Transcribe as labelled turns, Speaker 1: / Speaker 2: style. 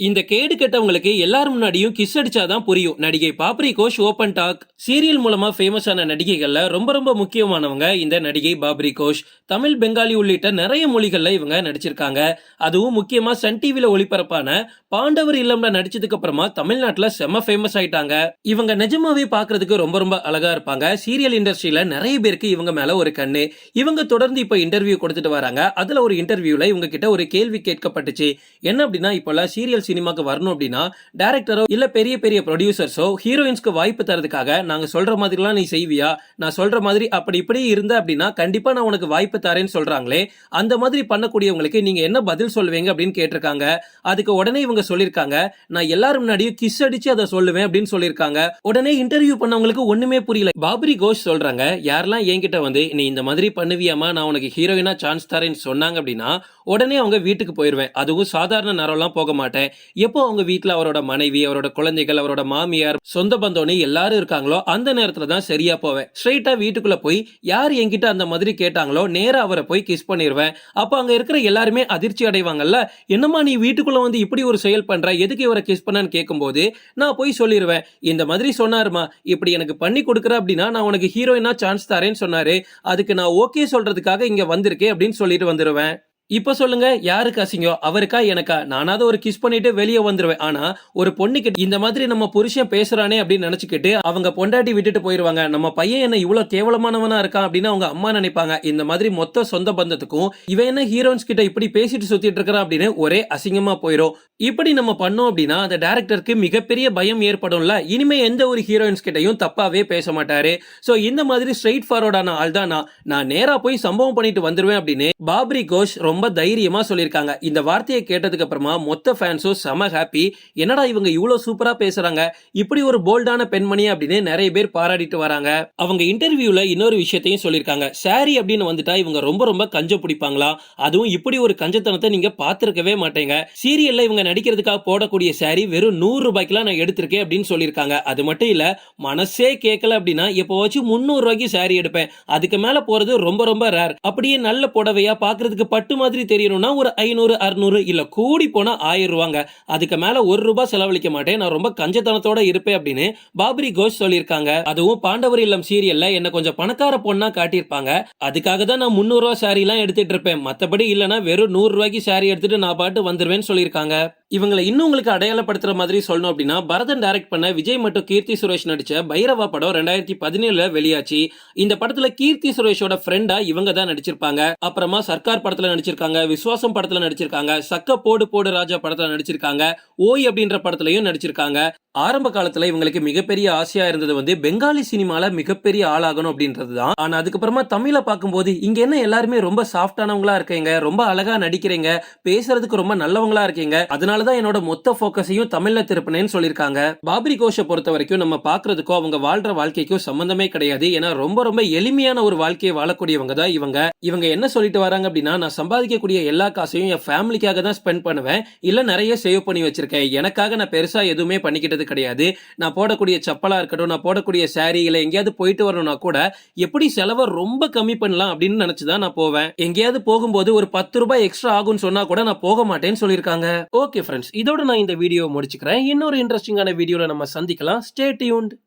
Speaker 1: இந்த கேடு கெட்டவங்களுக்கு எல்லாரும் முன்னாடியும் கிஸ் அடிச்சாதான் புரியும். நடிகை Papri Ghosh open talk. Serial மூலமா ஃபேமஸ் ஆன நடிகைகள்ல ரொம்ப ரொம்ப முக்கியமானவங்க இந்த நடிகை பாப்ரி கோஷ். தமிழ், பெங்காலி உள்ளிட்ட நிறைய மொழிகள்ல இவங்க நடிச்சிருக்காங்க. அதுவும் முக்கியமா சன் டிவில ஒளிபரப்பான பாண்டவர் இல்லம்ல நடிச்சதுக்கு அப்புறமா தமிழ்நாட்டுல செம்ம ஃபேமஸ் ஆயிட்டாங்க. இவங்க நிஜமாவே பாக்குறதுக்கு ரொம்ப ரொம்ப அழகா இருப்பாங்க. சீரியல் இண்டஸ்ட்ரியில நிறைய பேருக்கு இவங்க மேல ஒரு கண்ணு. இவங்க தொடர்ந்து இப்ப இன்டர்வியூ கொடுத்துட்டு வராங்க. அதுல ஒரு இன்டர்வியூல இவங்க கிட்ட ஒரு கேள்வி கேட்கப்பட்டுச்சு. என்ன அப்படின்னா, இப்பெல்லாம் சீரியல் சினிமாக்கு வரணும் அப்படின்னா டைரக்டரோ இல்ல பெரிய பெரிய ப்ரொடியூசர்ஸோ ஹீரோயின்ஸ்க்கு வாய்ப்பு தரதுக்காக நாங்க சொல்ற மாதிரிலாம் நீ செய்வியா, நான் சொல்ற மாதிரி அப்படி இப்படி இருந்த அப்படின்னா கண்டிப்பா நான் உனக்கு வாய்ப்பு தரேன்னு சொல்றாங்களே, அந்த மாதிரி பண்ணக்கூடியவங்களுக்கு நீங்க என்ன பதில் சொல்லுவீங்க அப்படின்னு கேட்டிருக்காங்க. அதுக்கு உடனே இவங்க சொல்லிருக்காங்க, நான் எல்லாரும் முன்னாடியும் கிஸ் அடிச்சு அதை சொல்லுவேன் அப்படின்னு சொல்லிருக்காங்க. உடனே இன்டர்வியூ பண்ணவங்களுக்கு ஒண்ணுமே புரியல. பாப்ரி கோஷ் சொல்றாங்க, யாரெல்லாம் என்கிட்ட வந்து நீ இந்த மாதிரி பண்ணுவியாமா, நான் உனக்கு ஹீரோயினா சான்ஸ் தரேன்னு சொன்னாங்க அப்படின்னா உடனே அவங்க வீட்டுக்கு போயிருவேன். அதுவும் சாதாரண நேரம்லாம் போக மாட்டேன். எப்போ அவங்க வீட்டுல அவரோட மனைவி, அவரோட குழந்தைகள், அவரோட மாமியார், சொந்த பந்தோனி எல்லாரும் இருக்காங்களோ அந்த நேரத்துல தான் சரியா போவேன். ஸ்ட்ரைட்டா வீட்டுக்குள்ள போய் யார் என்கிட்ட அந்த மாதிரி கேட்டாங்களோ நேரா அவரை போய் கிஸ் பண்ணிடுவேன். அப்ப அங்க இருக்கிற எல்லாருமே அதிர்ச்சி அடைவாங்கல்ல, என்னமா நீ வீட்டுக்குள்ள வந்து இப்படி ஒரு செயல் பண்ற, எதுக்கு இவரை கிஸ் பண்ணான்னு கேட்கும்போது நான் போய் சொல்லிடுவேன், இந்த மாதிரி சொன்னாருமா, இப்படி எனக்கு பண்ணி கொடுக்குற அப்படின்னா நான் உனக்கு ஹீரோயினா சான்ஸ் தரேன்னு சொன்னாரு, அதுக்கு நான் ஓகே சொல்றதுக்காக இங்க வந்திருக்கேன் அப்படின்னு சொல்லிட்டு வந்துருவேன். இப்ப சொல்லுங்க, யாருக்கு அசிங்கம், அவருக்கா எனக்கா? நானாவது ஒரு கிஸ் பண்ணிட்டு வெளியே வந்துருவேன். ஆனா ஒரு பொண்ணுக்கு இந்த மாதிரி நம்ம புருஷன் பேசுறானே அப்படின்னு நினைச்சுக்கிட்டு அவங்க பொண்டாட்டி விட்டுட்டு போயிருவாங்க. நம்ம பையன் என்ன இவ்வளவு கேவலமானவனா இருக்கான் அப்படின்னு அவங்க அம்மா நினைப்பாங்க. இந்த மாதிரி மொத்த சொந்த பந்தத்துக்கும் இவன் என்ன ஹீரோயின்ஸ் கிட்ட இப்படி பேசிட்டு சுத்திட்டு இருக்கிறான் அப்படின்னு ஒரே அசிங்கமா போயிடும். இப்படி நம்ம பண்ணோம் அப்படின்னா அந்த டைரக்டருக்கு மிகப்பெரிய பயம் ஏற்படும்ல, இனிமே எந்த ஒரு ஹீரோயின்ஸ் கிட்டையும் தப்பாவே பேச மாட்டாரு. சோ இந்த மாதிரி ஸ்ட்ரெயிட் ஃபார்வர்டான ஆள் தான் நான் நேரா போய் சம்பவம் பண்ணிட்டு வந்துருவேன் அப்படின்னு பாப்ரி கோஷ் ரொம்ப தைரியமா சொல்லிருக்காங்க. இந்த வார்த்தையை கேட்டதுக்கு அப்புறமா மொத்த ஃபேன்ஸும் செம ஹாப்பி. என்னடா இவங்க இவ்வளவு சூப்பரா பேசுறாங்க, இப்படி ஒரு போல்டான பெண்மணி அப்படின்னு நிறைய பேர் பாராட்டிட்டு வராங்க. அவங்க இன்டர்வியூல இன்னொரு விஷயத்தையும் சொல்லிருக்காங்க. சாரி அப்படின்னு வந்துட்டா இவங்க ரொம்ப ரொம்ப கஞ்சம் பிடிப்பாங்களா, அதுவும் இப்படி ஒரு கஞ்சத்தனத்தை நீங்க பாத்திருக்கவே மாட்டீங்க. சீரியல்ல இவங்க நடிக்கிறதுக்காக போடக்கூடிய சாரி வெறும் 100 ரூபாய்க்குலாம் நான் எடுத்திருக்கேன் அப்படின்னு சொல்லிருக்காங்க. அது மட்டும் இல்ல, மனசே கேட்கல அப்படின்னா எப்பவாச்சும் 300 ரூபாய்க்கு சாரி எடுப்பேன், அதுக்கு மேல போறது ரொம்ப ரொம்ப ரேர். அப்படியே நல்ல புடவையா பாக்குறதுக்கு பட்டு மாதிரி தெரியணும்னா ஒரு 500 600 இல்ல கூடி போனா 1000 ரூபாங்க, அதுக்கு மேல 1 ரூபாய் செலவழிக்க மாட்டேன், நான் ரொம்ப கஞ்சத்தனத்தோட இருப்பேன் அப்படின்னு பாப்ரி கோஷ் சொல்லிருக்காங்க. அதுவும் பாண்டவர் இல்லம் சீரியல்ல என்ன கொஞ்சம் பணக்கார பொண்ணா காட்டியிருப்பாங்க, அதுக்காக தான் நான் 300 ரூபாய் சாரி எல்லாம் எடுத்துட்டு இருப்பேன், மத்தபடி இல்லனா வெறும் 100 ரூபாய்க்கு சாரி எடுத்துட்டு நான் பாட்டு வந்துருவேன்னு சொல்லிருக்காங்க. இவங்களை இன்னும் உங்களுக்கு அடையாளப்படுத்துற மாதிரி சொல்லணும் அப்படின்னா, பரதன் டைரக்ட் பண்ண விஜய் மற்றும் கீர்த்தி சுரேஷ் நடிச்ச பைரவா படம் 2017 வெளியாச்சு. இந்த படத்துல கீர்த்தி சுரேஷோட ஃப்ரெண்டா இவங்க தான் நடிச்சிருப்பாங்க. அப்புறமா சர்க்கார் படத்துல நடிச்சிருக்காங்க, விஸ்வாசம் படத்துல நடிச்சிருக்காங்க, சக்க போடு போடு ராஜா படத்துல நடிச்சிருக்காங்க, ஓய் அப்படின்ற படத்துலயும் நடிச்சிருக்காங்க. ஆரம்ப காலத்துல இவங்களுக்கு மிகப்பெரிய ஆசையா இருந்தது வந்து பெங்காலி சினிமால மிகப்பெரிய ஆளாகணும் அப்படின்றதுதான். ஆனா அதுக்கப்புறமா தமிழ பார்க்கும்போது இங்க என்ன எல்லாருமே ரொம்ப சாஃப்டானவங்களா இருக்கீங்க, ரொம்ப அழகா நடிக்கிறீங்க, பேசுறதுக்கு ரொம்ப நல்லவங்களா இருக்கீங்க, அதனாலதான் என்னோட மொத்த போக்கஸையும் தமிழ்ல திருப்பினேன்னு சொல்லிருக்காங்க. பாப்ரி கோஷை பொறுத்த வரைக்கும் நம்ம பாக்குறதுக்கோ அவங்க வாழ்ற வாழ்க்கைக்கும் சம்பந்தமே கிடையாது. ஏன்னா ரொம்ப ரொம்ப எளிமையான ஒரு வாழ்க்கையை வாழக்கூடியவங்க தான் இவங்க. இவங்க என்ன சொல்லிட்டு வராங்க அப்படின்னா, நான் சம்பாதிக்கக்கூடிய எல்லா காசையும் என் ஃபேமிலிக்காக தான் ஸ்பெண்ட் பண்ணுவேன், இல்ல நிறைய சேவ் பண்ணி வச்சிருக்கேன், எனக்காக நான் பெருசா எதுவுமே பண்ணிக்கிட்டது கிடையாது. நான் போடக்கூடிய சப்பலா இருக்கட்டும், நான் போடக்கூடிய சாரி, இல்ல எங்கேயாவது போயிட்டு வரணும்னா கூட எப்படி செலவை ரொம்ப கம்மி பண்ணலாம் அப்படின்னு நினைச்சுதான் நான் போவேன். எங்கேயாவது போகும்போது ஒரு 10 ரூபாய் எக்ஸ்ட்ரா ஆகும்னு சொன்னா கூட நான் போக மாட்டேன்னு சொல்லிருக்காங்க. ஓகே ஃப்ரெண்ட்ஸ், இதோட நான் இந்த வீடியோ முடிச்சுக்கிறேன். இன்னொரு இன்ட்ரெஸ்டிங்கான வீடியோல நம்ம சந்திக்கலாம். Stay tuned.